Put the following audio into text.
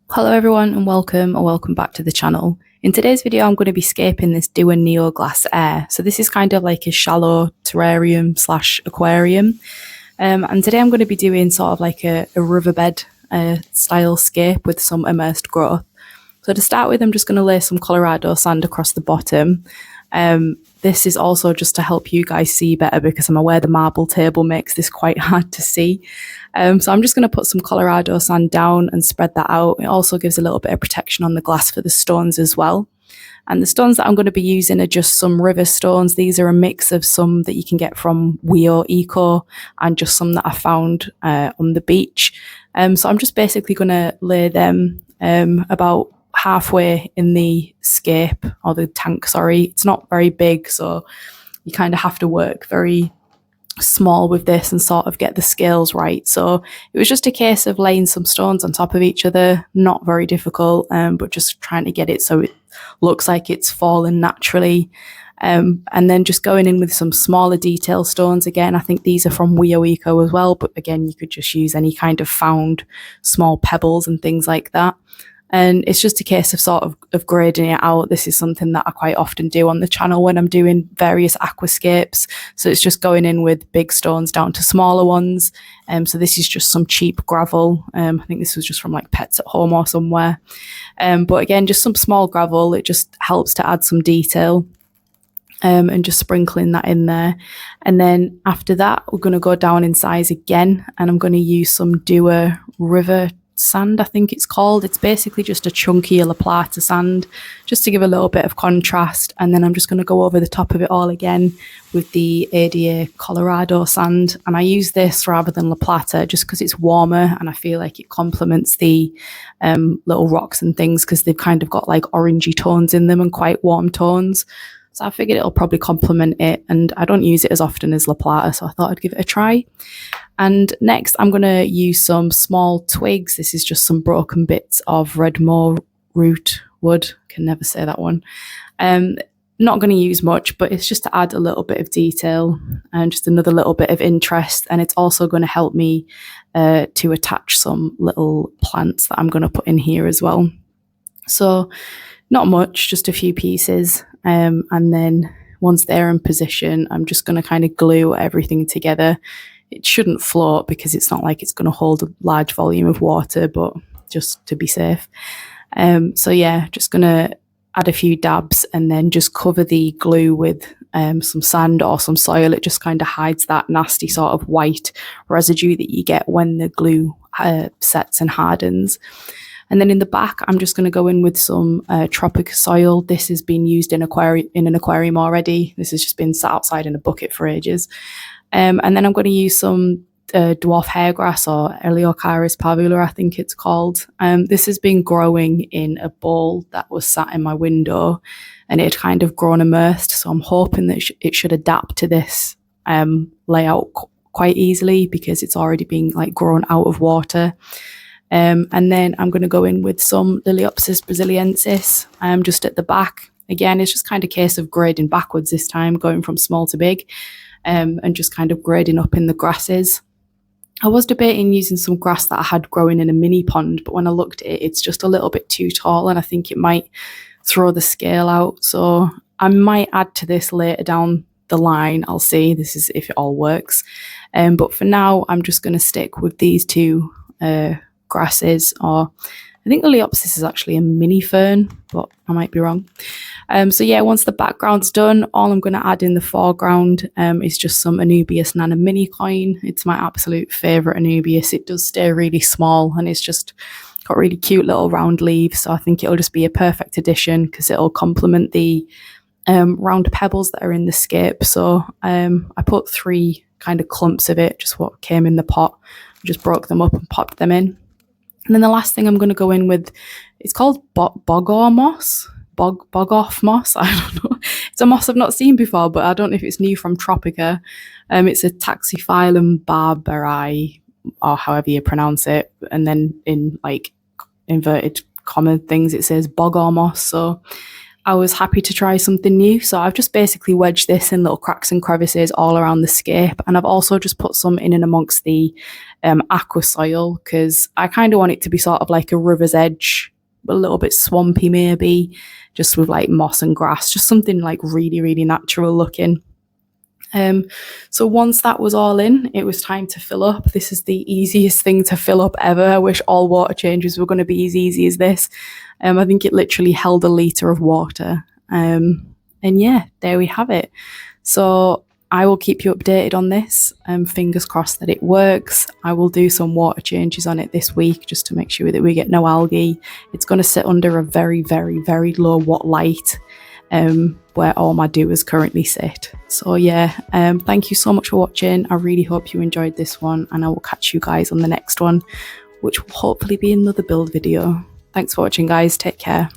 Hello everyone and welcome back to the channel. In today's video I'm going to be scaping this Dewar Neo glass air. So this is kind of like a shallow terrarium slash aquarium. And today I'm going to be doing sort of like a riverbed style scape with some immersed growth. So to start with, I'm just going to lay some Colorado sand across the bottom. This is also just to help you guys see better because I'm aware the marble table makes this quite hard to see. So I'm just going to put some Colorado sand down and spread that out. It also gives a little bit of protection on the glass for the stones as well. And the stones that I'm going to be using are just some river stones. These are a mix of some that you can get from Weo Eco and just some that I found on the beach. So I'm just basically going to lay them about halfway in the scape, or the tank, sorry. It's not very big, so you kind of have to work very small with this and sort of get the scales right. So it was just a case of laying some stones on top of each other, not very difficult, but just trying to get it so it looks like it's fallen naturally. And then just going in with some smaller detail stones. Again, I think these are from Weo Eco as well, but again, you could just use any kind of found small pebbles and things like that. And it's just a case of sort of grading it out. This is something that I quite often do on the channel when I'm doing various aquascapes. So it's just going in with big stones down to smaller ones. So this is just some cheap gravel. I think this was just from like Pets at Home or somewhere. But again, just some small gravel. It just helps to add some detail. And just sprinkling that in there. And then after that, we're going to go down in size again. And I'm going to use some Dewar River sand, I think it's called. It's basically just a chunkier La Plata sand, just to give a little bit of contrast. And then I'm just going to go over the top of it all again with the ADA Colorado sand. And I use this rather than La Plata just because it's warmer and I feel like it complements the little rocks and things because they've kind of got like orangey tones in them and quite warm tones. So I figured it'll probably complement it, and I don't use it as often as La Plata, so I thought I'd give it a try. And next I'm going to use some small twigs. This is just some broken bits of Redmore root wood. Can never say that one. Not going to use much, but it's just to add a little bit of detail and just another little bit of interest. And it's also going to help me to attach some little plants that I'm going to put in here as well. So not much, just a few pieces. And then once they're in position, I'm just going to kind of glue everything together. It shouldn't float because it's not like it's going to hold a large volume of water, but just to be safe. So yeah, just going to add a few dabs and then just cover the glue with some sand or some soil. It just kind of hides that nasty sort of white residue that you get when the glue sets and hardens. And then in the back, I'm just going to go in with some tropic soil. This has been used in an aquarium already. This has just been sat outside in a bucket for ages. And then I'm going to use some dwarf hairgrass, or Eleocharis parvula, I think it's called. This has been growing in a bowl that was sat in my window, and it had kind of grown immersed. So I'm hoping that it should adapt to this layout quite easily because it's already been like grown out of water. And then I'm going to go in with some Liliopsis brasiliensis just at the back. Again, it's just kind of a case of grading backwards this time, going from small to big, and just kind of grading up in the grasses. I was debating using some grass that I had growing in a mini pond, but when I looked at it, it's just a little bit too tall and I think it might throw the scale out. So I might add to this later down the line. I'll see. This is if it all works. But for now, I'm just going to stick with these two grasses, or I think the Liliopsis is actually a mini fern, but I might be wrong. So yeah, once the background's done, all I'm going to add in the foreground is just some Anubias Nana mini coin. It's my absolute favourite Anubias. It does stay really small and it's just got really cute little round leaves. So I think it'll just be a perfect addition because it'll complement the round pebbles that are in the scape. So I put 3 kind of clumps of it, just what came in the pot. I just broke them up and popped them in. And then the last thing I'm going to go in with, it's called bog-off moss. Bog-off moss. I don't know. It's a moss I've not seen before, but I don't know if it's new from Tropica. It's a Taxiphyllum barberi, or however you pronounce it. And then in like inverted comma things, it says bog-off moss. So I was happy to try something new. So I've just basically wedged this in little cracks and crevices all around the scape. And I've also just put some in and amongst the aqua soil, because I kind of want it to be sort of like a river's edge, a little bit swampy maybe, just with like moss and grass, just something like really, really natural looking. So once that was all in, it was time to fill up. This is the easiest thing to fill up ever. I wish all water changes were going to be as easy as this. I think it literally held a litre of water. And yeah, there we have it. So I will keep you updated on this. Fingers crossed that it works. I will do some water changes on it this week just to make sure that we get no algae. It's going to sit under a very, very, very low watt light, where all my doers currently sit. So yeah, thank you so much for watching. I really hope you enjoyed this one, and I will catch you guys on the next one, which will hopefully be another build video. Thanks for watching, guys. Take care.